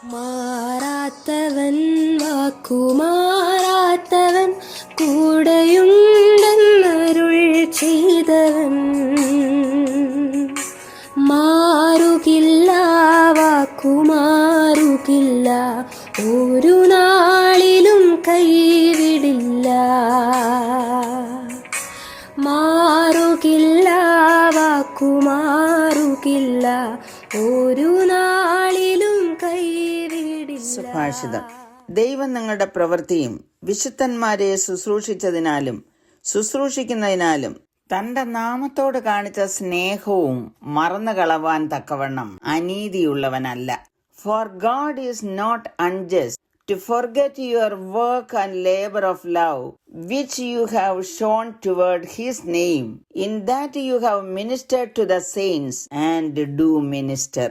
മാറാത്തവൻ വാക്കുമാറാത്തവൻ കൂടെയുണ്ടെന്നരുൾ ചെയ്തവൻ മാറുകില്ല, വാക്കുമാറുകില്ല, ഒരു നാളിലും കൈവിടില്ല. മാറുകില്ല, വാക്കുമാറുകില്ല, ഒരു നാളിലും കൈവിടില്ല. സുഭാഷിതം. ദൈവം നിങ്ങളുടെ പ്രവൃത്തിയും വിശുദ്ധന്മാരെ ശുശ്രൂഷിച്ചതിനാലും ശുശ്രൂഷിക്കുന്നതിനാലും തന്റെ നാമത്തോട് കാണിച്ച സ്നേഹവും മറന്നു കളവാൻ തക്കവണ്ണം അനീതിയുള്ളവനല്ല. For God is not unjust to forget your work and labor of love, which you have shown toward his name, in that you have ministered to the saints and do minister.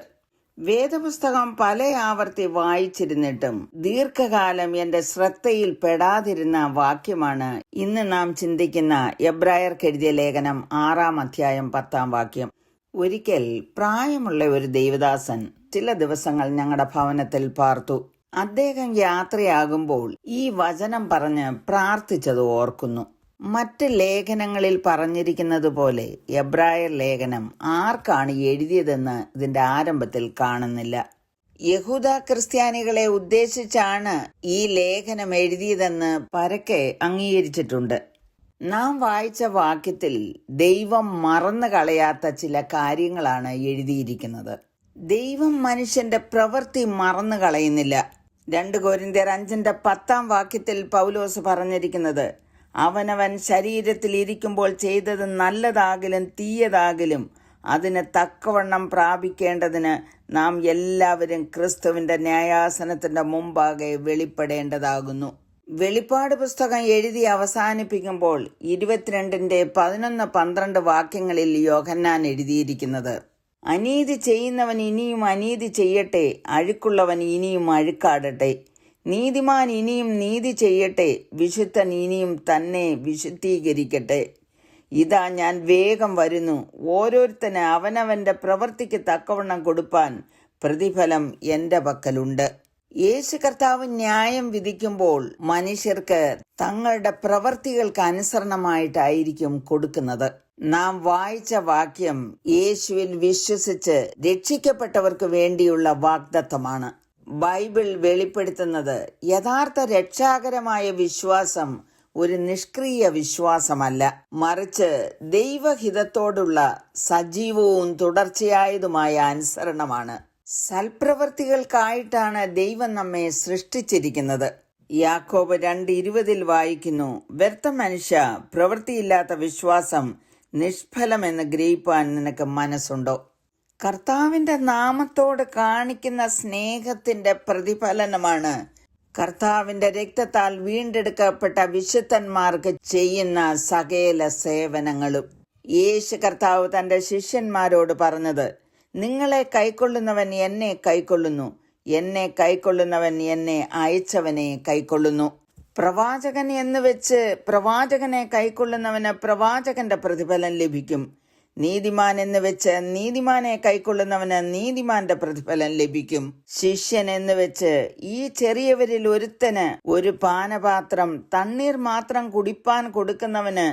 വേദപുസ്തകം പല ആവർത്തി വായിച്ചിരുന്നിട്ടും ദീർഘകാലം എന്റെ ശ്രദ്ധയിൽ പെടാതിരുന്ന വാക്യമാണ് ഇന്ന് നാം ചിന്തിക്കുന്ന എബ്രായർക്കെഴുതിയ ലേഖനം 6-ാം അധ്യായം 10-ാം വാക്യം. ഒരിക്കൽ പ്രായമുള്ള ഒരു ദൈവദാസൻ ചില ദിവസങ്ങൾ ഞങ്ങളുടെ ഭവനത്തിൽ പാർത്തു. അദ്ദേഹം യാത്രയാകുമ്പോൾ ഈ വചനം പറഞ്ഞ് പ്രാർത്ഥിച്ചത് ഓർക്കുന്നു. മറ്റ് ലേഖനങ്ങളിൽ പറഞ്ഞിരിക്കുന്നത് പോലെ എബ്രായർ ലേഖനം ആർക്കാണ് എഴുതിയതെന്ന് ഇതിന്റെ ആരംഭത്തിൽ കാണുന്നില്ല. യഹൂദ ക്രിസ്ത്യാനികളെ ഉദ്ദേശിച്ചാണ് ഈ ലേഖനം എഴുതിയതെന്ന് പരക്കെ അംഗീകരിച്ചിട്ടുണ്ട്. നാം വായിച്ച വാക്യത്തിൽ ദൈവം മറന്നു കളയാത്ത ചില കാര്യങ്ങളാണ് എഴുതിയിരിക്കുന്നത്. ദൈവം മനുഷ്യന്റെ പ്രവൃത്തി മറന്നു കളയുന്നില്ല. 2 കൊരിന്ത്യർ 5-10 വാക്യത്തിൽ പൗലോസ് പറഞ്ഞിരിക്കുന്നത്, അവനവൻ ശരീരത്തിൽ ഇരിക്കുമ്പോൾ ചെയ്തത് നല്ലതാകിലും തീയതാകിലും അതിന് തക്കവണ്ണം പ്രാപിക്കേണ്ടതിന് നാം എല്ലാവരും ക്രിസ്തുവിന്റെ ന്യായാസനത്തിന്റെ മുമ്പാകെ വെളിപ്പെടേണ്ടതാകുന്നു. വെളിപ്പാട് പുസ്തകം എഴുതി അവസാനിപ്പിക്കുമ്പോൾ 22-11-12 വാക്യങ്ങളിൽ യോഹന്നാൻ എഴുതിയിരിക്കുന്നത്, അനീതി ചെയ്യുന്നവൻ ഇനിയും അനീതി ചെയ്യട്ടെ, അഴുക്കുള്ളവൻ ഇനിയും അഴുക്കാടട്ടെ, നീതിമാൻ ഇനിയും നീതി ചെയ്യട്ടെ, വിശുദ്ധൻ ഇനിയും തന്നെ വിശുദ്ധീകരിക്കട്ടെ. ഇതാ ഞാൻ വേഗം വരുന്നു, ഓരോരുത്തന് അവനവന്റെ പ്രവൃത്തിക്ക് തക്കവണ്ണം കൊടുപ്പാൻ പ്രതിഫലം എന്റെ പക്കലുണ്ട്. യേശു കർത്താവ് ന്യായം വിധിക്കുമ്പോൾ മനുഷ്യർക്ക് തങ്ങളുടെ പ്രവൃത്തികൾക്ക് അനുസരണമായിട്ടായിരിക്കും കൊടുക്കുന്നത്. നാം വായിച്ച വാക്യം യേശുവിൽ വിശ്വസിച്ച് രക്ഷിക്കപ്പെട്ടവർക്ക് വേണ്ടിയുള്ള വാഗ്ദത്തമാണ്. ബൈബിൾ വെളിപ്പെടുത്തുന്നത് യഥാർത്ഥ രക്ഷാകരമായ വിശ്വാസം ഒരു നിഷ്ക്രിയ വിശ്വാസമല്ല, മറിച്ച് ദൈവഹിതത്തോടുള്ള സജീവവും തുടർച്ചയായതുമായ അനുസരണമാണ്. സൽപ്രവൃത്തികൾക്കായിട്ടാണ് ദൈവം നമ്മെ സൃഷ്ടിച്ചിരിക്കുന്നത്. യാക്കോബ് 2:20 വായിക്കുന്നു, വ്യർത്ഥ മനുഷ്യ, പ്രവൃത്തിയില്ലാത്ത വിശ്വാസം നിഷ്ഫലമെന്ന് ഗ്രഹിപ്പാൻ നിനക്ക് മനസ്സുണ്ടോ? കർത്താവിന്റെ നാമത്തോട് കാണിക്കുന്ന സ്നേഹത്തിന്റെ പ്രതിഫലനമാണ് കർത്താവിന്റെ രക്തത്താൽ വീണ്ടെടുക്കപ്പെട്ട വിശുദ്ധന്മാർക്ക് ചെയ്യുന്ന സകല സേവനങ്ങളും. യേശു കർത്താവ് തന്റെ ശിഷ്യന്മാരോട് പറഞ്ഞത്, നിങ്ങളെ കൈക്കൊള്ളുന്നവൻ എന്നെ കൈക്കൊള്ളുന്നു, എന്നെ കൈക്കൊള്ളുന്നവൻ എന്നെ അയച്ചവനെ കൈക്കൊള്ളുന്നു. പ്രവാചകൻ എന്ന് വെച്ച് പ്രവാചകനെ കൈക്കൊള്ളുന്നവന് പ്രവാചകന്റെ പ്രതിഫലം ലഭിക്കും. നീതിമാൻ എന്ന് വെച്ച് നീതിമാനെ കൈക്കൊള്ളുന്നവന് നീതിമാന്റെ പ്രതിഫലം ലഭിക്കും. ശിഷ്യൻ എന്ന് വെച്ച് ഈ ചെറിയവരിൽ ഒരുത്തന് ഒരു പാനപാത്രം തണ്ണീർ മാത്രം കുടിപ്പാൻ കൊടുക്കുന്നവന്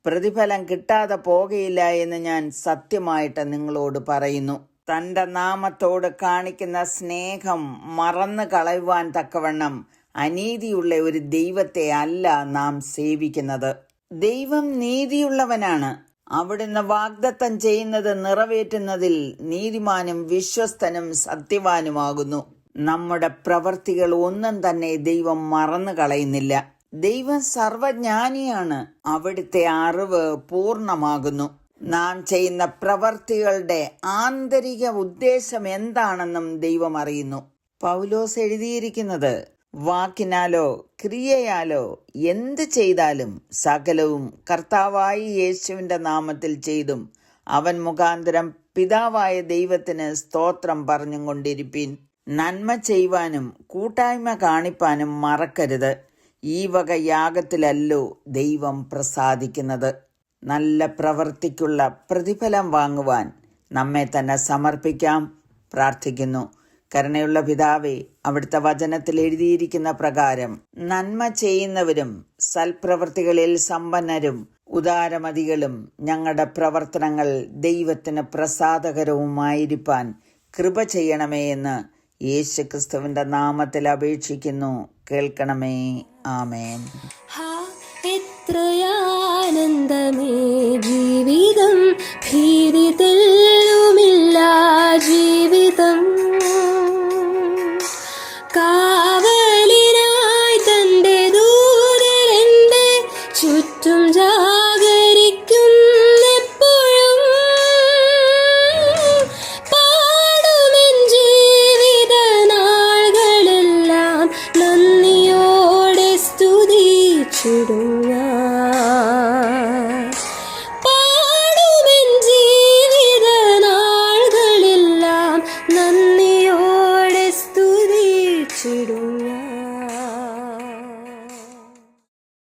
പ്രതിഫലം കിട്ടാതെ പോകയില്ല എന്ന് ഞാൻ സത്യമായിട്ട് നിങ്ങളോട് പറയുന്നു. തന്റെ നാമത്തോട് കാണിക്കുന്ന സ്നേഹം മറന്നു കളയുവാൻ തക്കവണ്ണം അനീതിയുള്ള ഒരു ദൈവത്തെ അല്ല നാം സേവിക്കുന്നത്. ദൈവം നീതിയുള്ളവനാണ്. അവിടുന്ന് വാഗ്ദത്തം ചെയ്യുന്നത് നിറവേറ്റുന്നതിൽ നീതിമാനും വിശ്വസ്തനും സത്യവാനുമാകുന്നു. നമ്മുടെ പ്രവർത്തികൾ ഒന്നും തന്നെ ദൈവം മറന്നു കളയുന്നില്ല. ദൈവം സർവജ്ഞാനിയാണ്. അവിടുത്തെ അറിവ് പൂർണ്ണമാകുന്നു. നാം ചെയ്യുന്ന പ്രവർത്തികളുടെ ആന്തരിക ഉദ്ദേശം എന്താണെന്നും ദൈവം അറിയുന്നു. പൗലോസ് എഴുതിയിരിക്കുന്നത്, വാക്കിനാലോ ക്രിയയാലോ എന്ത് ചെയ്താലും സകലവും കർത്താവായ യേശുവിന്റെ നാമത്തിൽ ചെയ്തും അവൻ മുഖാന്തരം പിതാവായ ദൈവത്തിന് സ്തോത്രം പറഞ്ഞും കൊണ്ടിരിപ്പീൻ. നന്മ ചെയ്യുവാനും കൂട്ടായ്മ കാണിപ്പാനും മറക്കരുത്. ഈ വക യാഗത്തിലല്ലോ ദൈവം പ്രസാദിക്കുന്നത്. നല്ല പ്രവൃത്തിക്കുള്ള പ്രതിഫലം വാങ്ങുവാൻ നമ്മെ തന്നെ സമർപ്പിക്കാം. പ്രാർത്ഥിക്കുന്നു. കരുണയുള്ള പിതാവേ, അവിടുത്തെ വചനത്തിൽ എഴുതിയിരിക്കുന്ന പ്രകാരം നന്മ ചെയ്യുന്നവരും സൽപ്രവൃത്തികളിൽ സമ്പന്നരും ഉദാരമതികളും ഞങ്ങളുടെ പ്രവർത്തനങ്ങൾ ദൈവത്തിന് പ്രസാദകരവുമായിരിക്കാൻ കൃപ ചെയ്യണമേ എന്ന് യേശുക്രിസ്തുവിന്റെ നാമത്തിൽ അപേക്ഷിക്കുന്നു. കേൾക്കണമേ. ആമേൻ. എത്രയാനന്ദമേ ജീവിതം, ഭീതി തെല്ലുമില്ല ജീവിതം. കാവലിനായി തന്റെ ദൂതരെന്റെ ചുറ്റും ജാഗരിക്കും എപ്പോഴും. പാടുമെൻ ജീവിത നാളുകളെല്ലാം നന്ദിയോടെ സ്തുതിച്ചിടും ഞാൻ. പാടുമെൻ ജീവിത നാളുകളെല്ലാം നന്ദിയോടെ സ്തുതിച്ചിടും ഞാൻ.